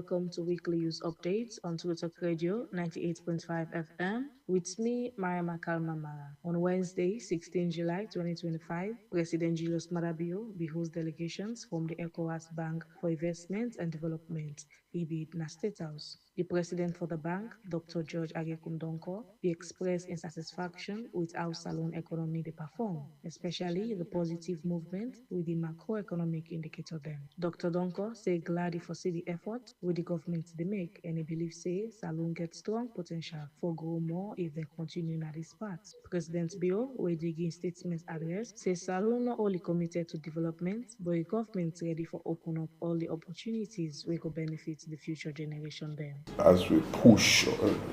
welcome to Weekly News Updates on Twitter Radio 98.5 FM with me, Mariama Kalmamara. On Wednesday, 16 July 2025, President Julius Madabio beholds delegations from the ECOWAS Bank for Investment and Development, EBID, na State House. The president for the bank, Dr. George Agekum Donko, he expressed insatisfaction with how Salone economy they perform, especially the positive movement with the macroeconomic indicator them. Dr. Donko say glad he foresee the effort with the government they make and he believes say Salone get strong potential for grow more if they continue at this path. President Bio, where they give statement address, say Salone not only committed to development, but the government ready for open up all the opportunities we could benefit the future generation them. As we push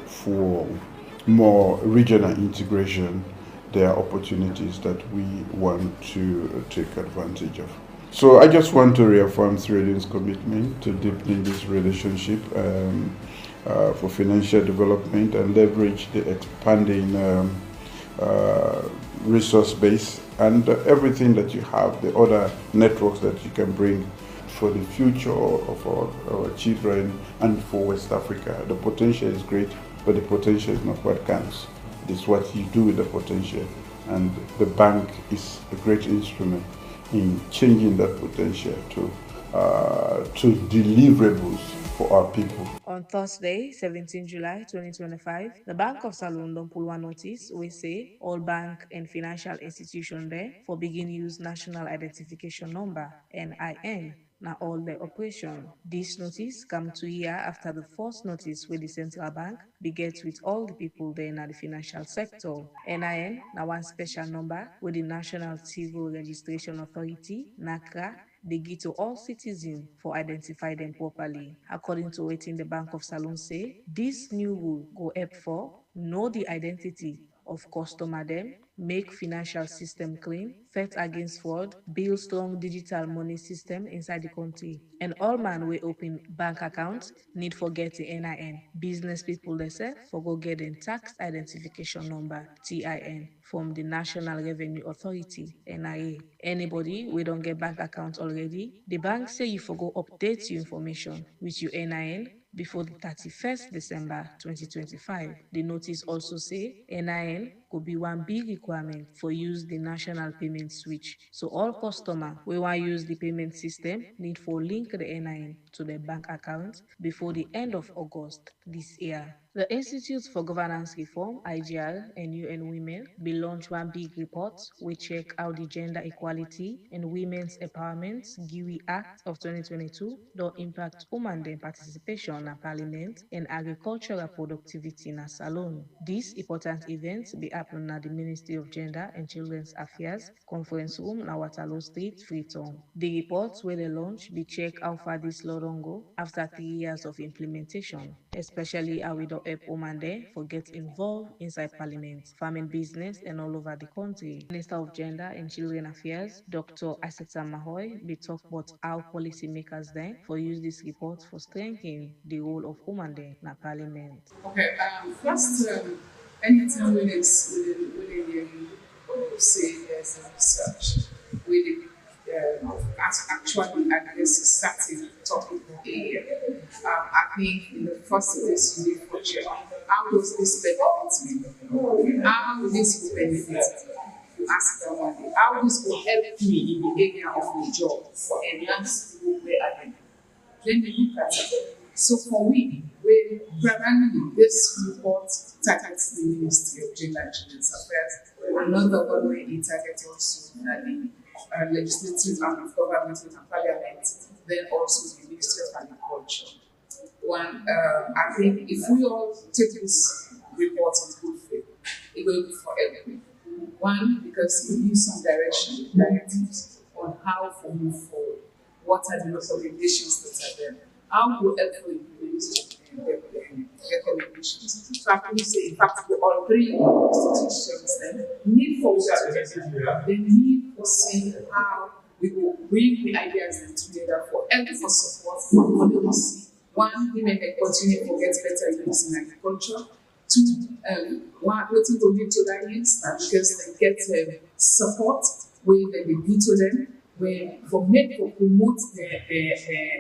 for more regional integration, there are opportunities that we want to take advantage of. So I just want to reaffirm Sweden's commitment to deepening this relationship for financial development and leverage the expanding resource base and everything that you have, the other networks that you can bring for the future of our children and for West Africa. The potential is great, but the potential is not what counts. It is what you do with the potential. And the bank is a great instrument in changing that potential to deliverables for our people. On Thursday, 17 July 2025, the Bank of Salone don pull one notice we say all bank and financial institutions there for begin use National Identification Number (NIN) na all their operation. This notice come 2 years after the first notice with the central bank be get with all the people there in the financial sector. NIN na one special number with the National Civil Registration Authority (NACRA) they give to all citizens for identify them properly. According to wetin the Bank of Salone say, this new rule go help for know the identity of customer them, make financial system clean, fight against fraud, build strong digital money system inside the country. And all man we open bank accounts need for get the NIN. Business people themselves for go get a tax identification number (TIN) from the National Revenue Authority (NIA). Anybody we don't get bank account already, the bank say you for go update your information with your NIN before the 31st December 2025. The notice also say NIN could be one big requirement for use the national payment switch. So all customer we want use the payment system need for link the NIN to their bank account before the end of August this year. The Institute for Governance Reform, IGR, and UN Women will launch one big report which check how the Gender Equality and Women's Empowerment GIWI Act of 2022 don't impact women their participation in parliament and agricultural productivity in a Salone. This important event be happen at the Ministry of Gender and Children's Affairs conference room na Waterloo Street, Freetown. The report where they launch be check how far this law don go after 3 years of implementation, especially how we don't help women there for get involved inside parliament, farming business, and all over the country. Minister of Gender and Children Affairs, Dr. Aseta Mahoy, be talk about how policymakers there for use this report for strengthening the role of women there in parliament. Okay, first, anytime when it's when say there's a research, when actually address a certain topic area, I think in the first place you need to check how does this benefit me? How this will benefit me? You ask somebody, how this will help me in the area of my job for enhance the way I am. Then they look at it. So for we primarily this report targets the Ministry of Gender and Children's Affairs. Another one where it targets also the legislative arm of government and parliament, then also the Ministry of Agriculture. One, I think if we all take this report in good faith, it will be for everyone. One, because it gives some direction, directives on how to move forward. What are the recommendations that are there? How to help implement recommendations. So I can say, in fact, all three institutions then need for they need to see how we will bring the ideas together for help for support for policy. One, women can continue to get better use in agriculture. Two, waiting to lead to that needs because they get support where they be to them. where for men to promote their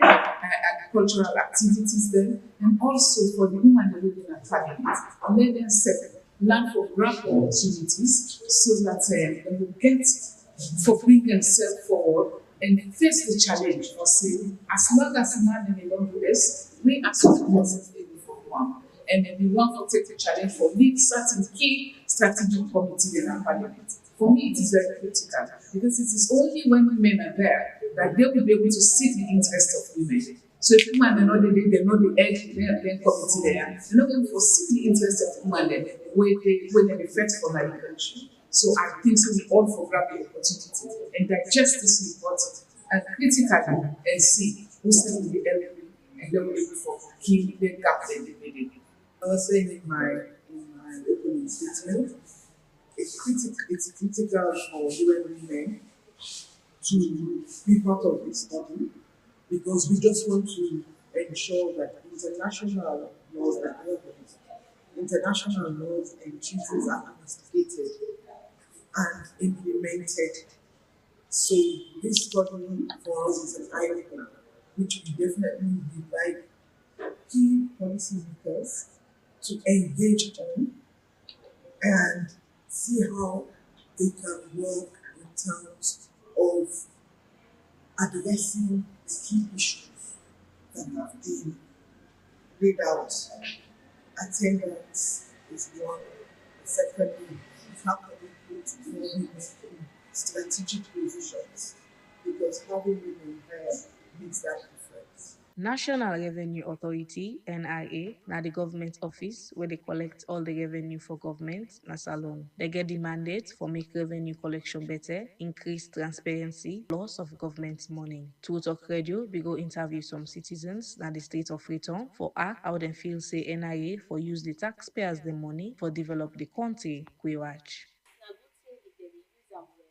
agricultural activities there, and also for the women living at families, let them learn for grant opportunities so that they will get for bring themselves forward and face the challenge for saying, as long as man in a long race, we as citizens able for one. And then we want to take the challenge for lead certain key strategic committees in our parliament. For me, it is very critical because it is only when women are there that they will be able to see the interest of women. So if women are not they know the edge, then committee there, they're not going to foresee the interest of women then when they fight for my country. So I think so we all for grab the opportunity and digest this report and critically and see who's going to be helping and then we'll look for key the gap in the middle. I was saying in my opening statement, it's critical for UN women to be part of this study because we just want to ensure that international laws that governs, international laws and treaties are investigated and implemented. So this study for us is an eye opener, which we definitely would like key policymakers to engage on and see how they can work in terms of addressing the key issues that have been laid out. Attendance is one. Secondly, how can we put more women in strategic positions? Because having women there makes that difference. National Revenue Authority (NIA) na the government office where they collect all the revenue for government na salon. They get the mandate for make revenue collection better, increase transparency, loss of government money. To Talk Radio, we go interview some citizens na the state of return for how them feel say NIA for use the taxpayers the money for develop the country. We watch. na good thing if they dey use am well.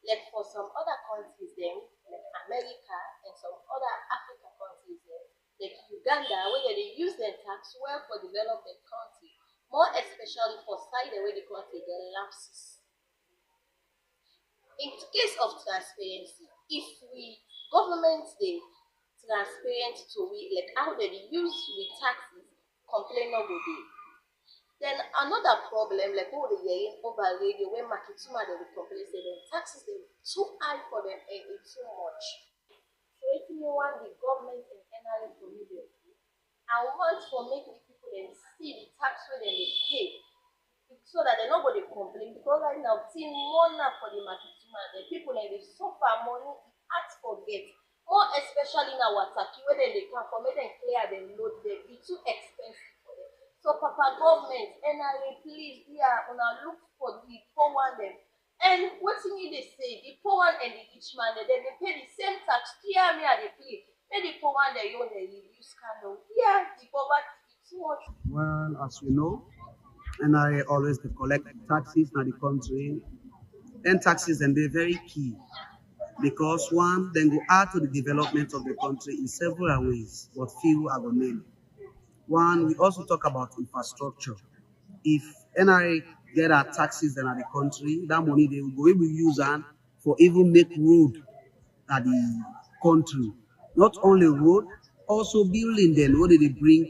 Like for some other countries dem, like America and some other African countries dem, like Uganda, wey dem dey use dem tax well for develop dem country, more especially for side wey the country get lapses. In case of transparency, if we government dey transparent to we like how dem dey use we taxes, complain no go dey. Then another problem, like what we hearing over radio, when Makituma they will complain say the taxes they too high for them and it's too much. So if you want the government and NRA to meet them, I want for make the people then see the tax where they pay so that they nobody complain because right now team more now for the Makituma, the people then they suffer money at forget. More especially now Wataki where they come for make them clear them load them, it's too expensive. So Papa government, NRA, please, yeah, una look for the poor one them. And what you need to say, the poor one and the rich man, they pay the same tax. Yeah, me they pay. May the poor one they own they use scandal. Yeah, the poverty is too much. Well, as we know, NRA always dey collect taxes in the country. And taxes and they're very key because one, then go add to the development of the country in several ways, but few are the name. One, we also talk about infrastructure. If NRA get our taxes in the country, that money they will go able to use and for even make road at the country. Not only road, also building them where they bring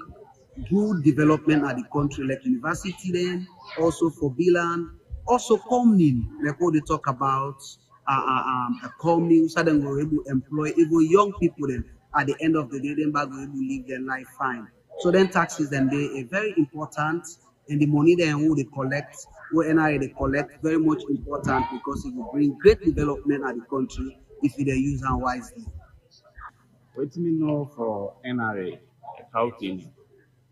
good development at the country, like university then, also for Bilan, also coming, like what they talk about a coming, so then we're able to employ even young people then at the end of the day, then back will able to live their life fine. So then taxes then they are very important and the money then who they collect, who NRA they collect, very much important because it will bring great development at the country if they use them wisely. What me know for NRA accounting?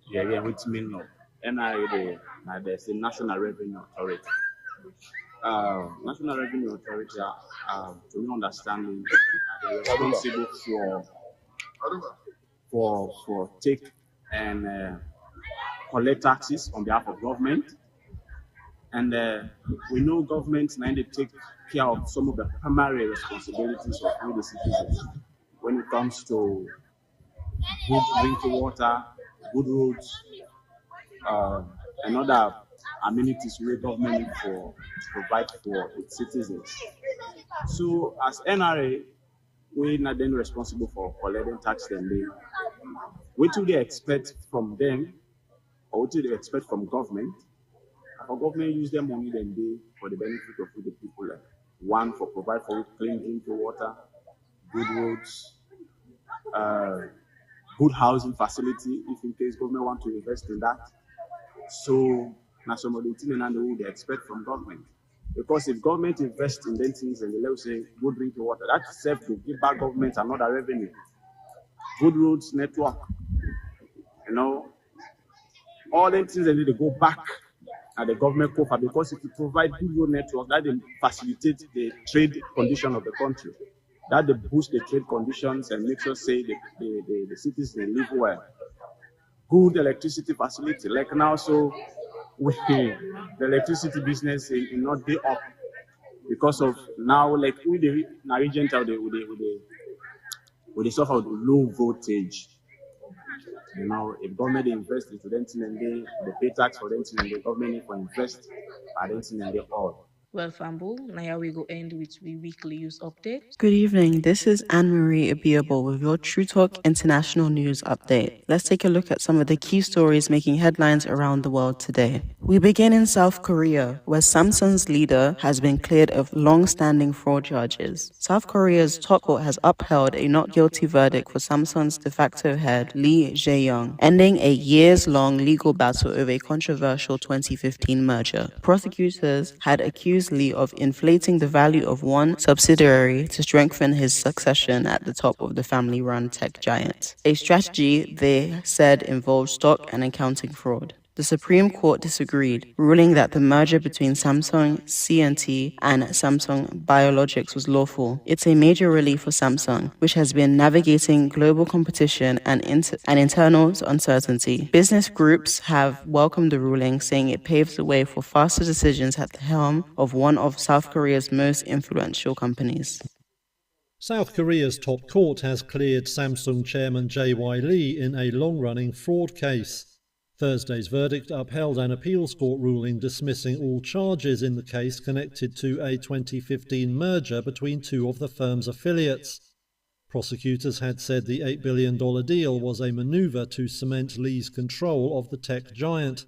Yeah, what me know. NRA there's a National Revenue Authority. National Revenue Authority, to me understanding, are responsible for take and collect taxes on behalf of government. And we know government now they take care of some of the primary responsibilities of all the citizens when it comes to good drinking water, good roads, and other amenities where government need for provide for its citizens. So as NRA, we're not then responsible for collecting tax them. What do they expect from them, or what do they expect from government? For government use their money then they for the benefit of the people. Like one, for provide for clean drinking water, good roads, good housing facility, if in case government want to invest in that. So now some of the things they expect from government. Because if government invests in them things and they say good drinking water, that itself will give back government another revenue. Good roads, network, all them things they need to go back at the government cover, because if you provide good road network, that will facilitate the trade condition of the country. That will boost the trade conditions and make sure say the citizens live well. Good electricity facility, like now, so with the electricity business is not day up because of now, like with the region with the suffer of low voltage. If government invest into them and they pay tax for them and the government for invest and then they all. Well, Fambu, now we go end with the weekly news update. Good evening. This is Anne-Marie Abiabo with your True Talk International News Update. Let's take a look at some of the key stories making headlines around the world today. We begin in South Korea, where Samsung's leader has been cleared of long-standing fraud charges. South Korea's top court has upheld a not guilty verdict for Samsung's de facto head, Lee Jae-young, ending a years-long legal battle over a controversial 2015 merger. Prosecutors had accused Lee of inflating the value of one subsidiary to strengthen his succession at the top of the family-run tech giant. A strategy they said involved stock and accounting fraud. The Supreme Court disagreed, ruling that the merger between Samsung C&T and Samsung Biologics was lawful. It's a major relief for Samsung, which has been navigating global competition and internal uncertainty. Business groups have welcomed the ruling, saying it paves the way for faster decisions at the helm of one of South Korea's most influential companies. South Korea's top court has cleared Samsung chairman J.Y. Lee in a long-running fraud case. Thursday's verdict upheld an appeals court ruling dismissing all charges in the case connected to a 2015 merger between two of the firm's affiliates. Prosecutors had said the $8 billion deal was a maneuver to cement Lee's control of the tech giant.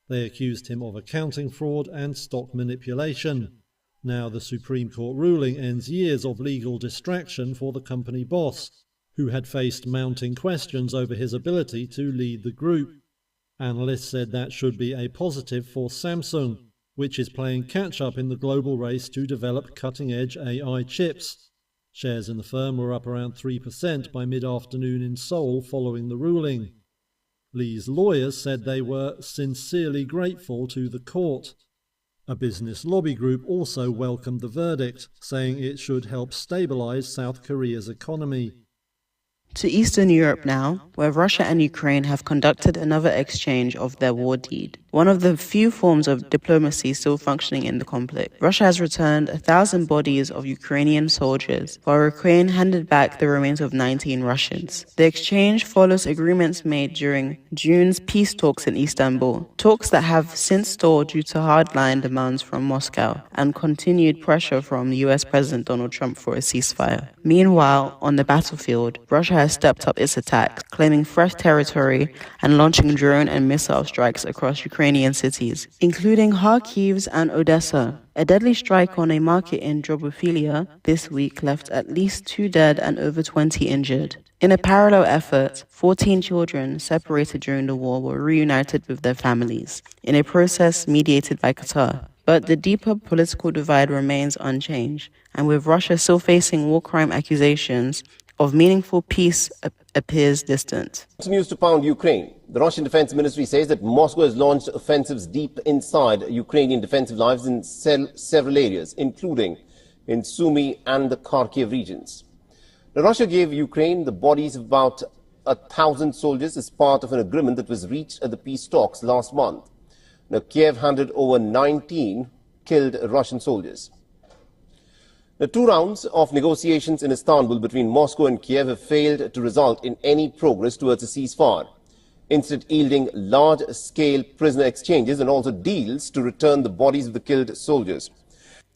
They accused him of accounting fraud and stock manipulation. Now the Supreme Court ruling ends years of legal distraction for the company boss, who had faced mounting questions over his ability to lead the group. Analysts said that should be a positive for Samsung, which is playing catch-up in the global race to develop cutting-edge AI chips. Shares in the firm were up around 3% by mid-afternoon in Seoul following the ruling. Lee's lawyers said they were sincerely grateful to the court. A business lobby group also welcomed the verdict, saying it should help stabilize South Korea's economy. To Eastern Europe now, where Russia and Ukraine have conducted another exchange of their war deed. One of the few forms of diplomacy still functioning in the conflict. Russia has returned 1,000 bodies of Ukrainian soldiers, while Ukraine handed back the remains of 19 Russians. The exchange follows agreements made during June's peace talks in Istanbul, talks that have since stalled due to hardline demands from Moscow and continued pressure from US President Donald Trump for a ceasefire. Meanwhile, on the battlefield, Russia has stepped up its attacks, claiming fresh territory and launching drone and missile strikes across Ukrainian cities, including Kharkiv and Odessa. A deadly strike on a market in Drobophilia this week left at least 2 dead and over 20 injured. In a parallel effort, 14 children separated during the war were reunited with their families, in a process mediated by Qatar. But the deeper political divide remains unchanged, and with Russia still facing war crime accusations, of meaningful peace appears distant. Continues to pound Ukraine. The Russian Defense Ministry says that Moscow has launched offensives deep inside Ukrainian defensive lines in several areas, including in Sumy and the Kharkiv regions. Now, Russia gave Ukraine the bodies of about 1,000 soldiers as part of an agreement that was reached at the peace talks last month. Now, Kiev handed over 19 killed Russian soldiers. The 2 rounds of negotiations in Istanbul between Moscow and Kiev have failed to result in any progress towards a ceasefire. instead yielding large-scale prisoner exchanges and also deals to return the bodies of the killed soldiers.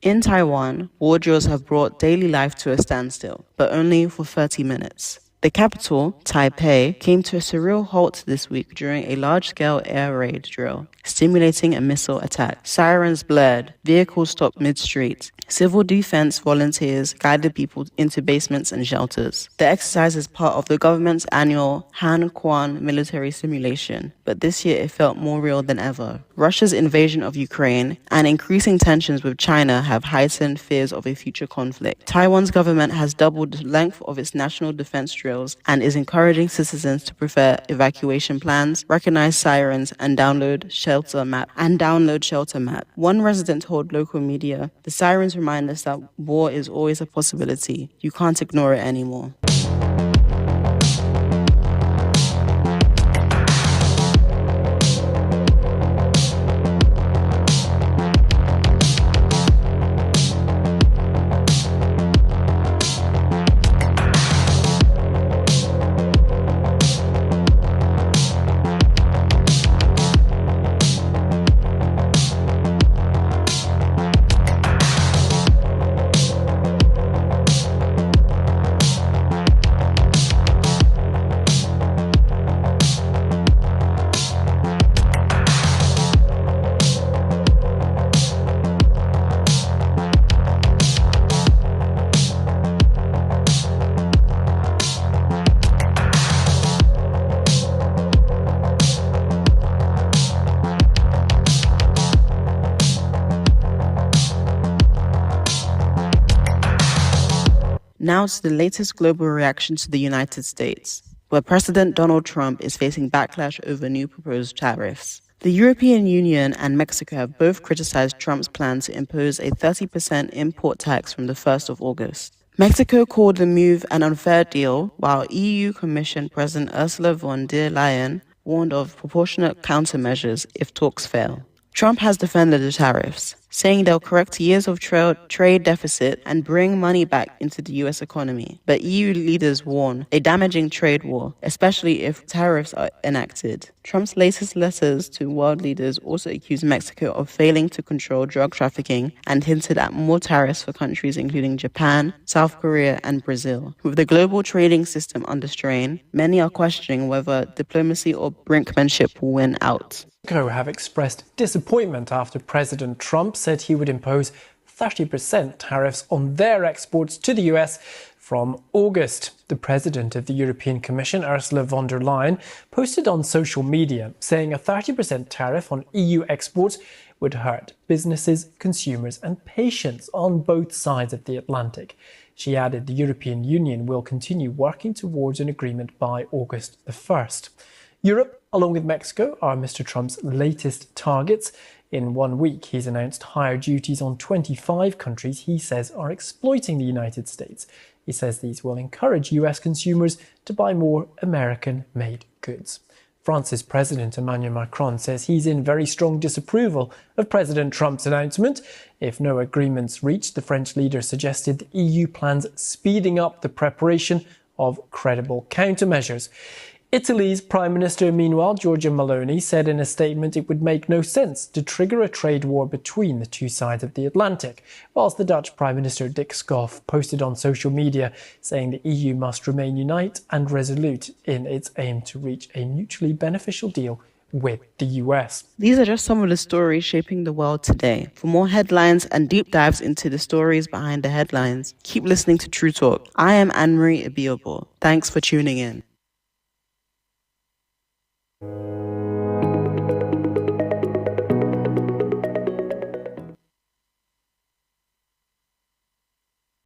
In Taiwan, war drills have brought daily life to a standstill, but only for 30 minutes. The capital, Taipei, came to a surreal halt this week during a large-scale air raid drill, stimulating a missile attack. Sirens blared, vehicles stopped mid-street. Civil defense volunteers guided people into basements and shelters. The exercise is part of the government's annual Han Quan military simulation, but this year it felt more real than ever. Russia's invasion of Ukraine and increasing tensions with China have heightened fears of a future conflict. Taiwan's government has doubled the length of its national defense drills and is encouraging citizens to prepare evacuation plans, recognize sirens, and download shelter map. One resident told local media, "The sirens remind us that war is always a possibility. You can't ignore it anymore." Now to the latest global reaction to the United States, where President Donald Trump is facing backlash over new proposed tariffs. The European Union and Mexico have both criticized Trump's plan to impose a 30% import tax from the 1st of August. Mexico called the move an unfair deal, while EU Commission President Ursula von der Leyen warned of proportionate countermeasures if talks fail. Trump has defended the tariffs, saying they'll correct years of trade deficit and bring money back into the US economy. But EU leaders warn a damaging trade war, especially if tariffs are enacted. Trump's latest letters to world leaders also accused Mexico of failing to control drug trafficking and hinted at more tariffs for countries including Japan, South Korea, and Brazil. With the global trading system under strain, many are questioning whether diplomacy or brinkmanship will win out. Mexico have expressed disappointment after President Trump said he would impose 30% tariffs on their exports to the US from August. The president of the European Commission, Ursula von der Leyen, posted on social media saying a 30% tariff on EU exports would hurt businesses, consumers and patients on both sides of the Atlantic. She added the European Union will continue working towards an agreement by August the 1st. Europe, along with Mexico, are Mr. Trump's latest targets. In 1 week, he's announced higher duties on 25 countries he says are exploiting the United States. He says these will encourage US consumers to buy more American-made goods. France's President Emmanuel Macron says he's in very strong disapproval of President Trump's announcement. If no agreement's reached, the French leader suggested the EU plans speeding up the preparation of credible countermeasures. Italy's Prime Minister, meanwhile, Giorgia Meloni, said in a statement it would make no sense to trigger a trade war between the two sides of the Atlantic, whilst the Dutch Prime Minister Dick Schoof posted on social media saying the EU must remain united and resolute in its aim to reach a mutually beneficial deal with the US. These are just some of the stories shaping the world today. For more headlines and deep dives into the stories behind the headlines, keep listening to True Talk. I am Anne-Marie Ibiobo. Thanks for tuning in.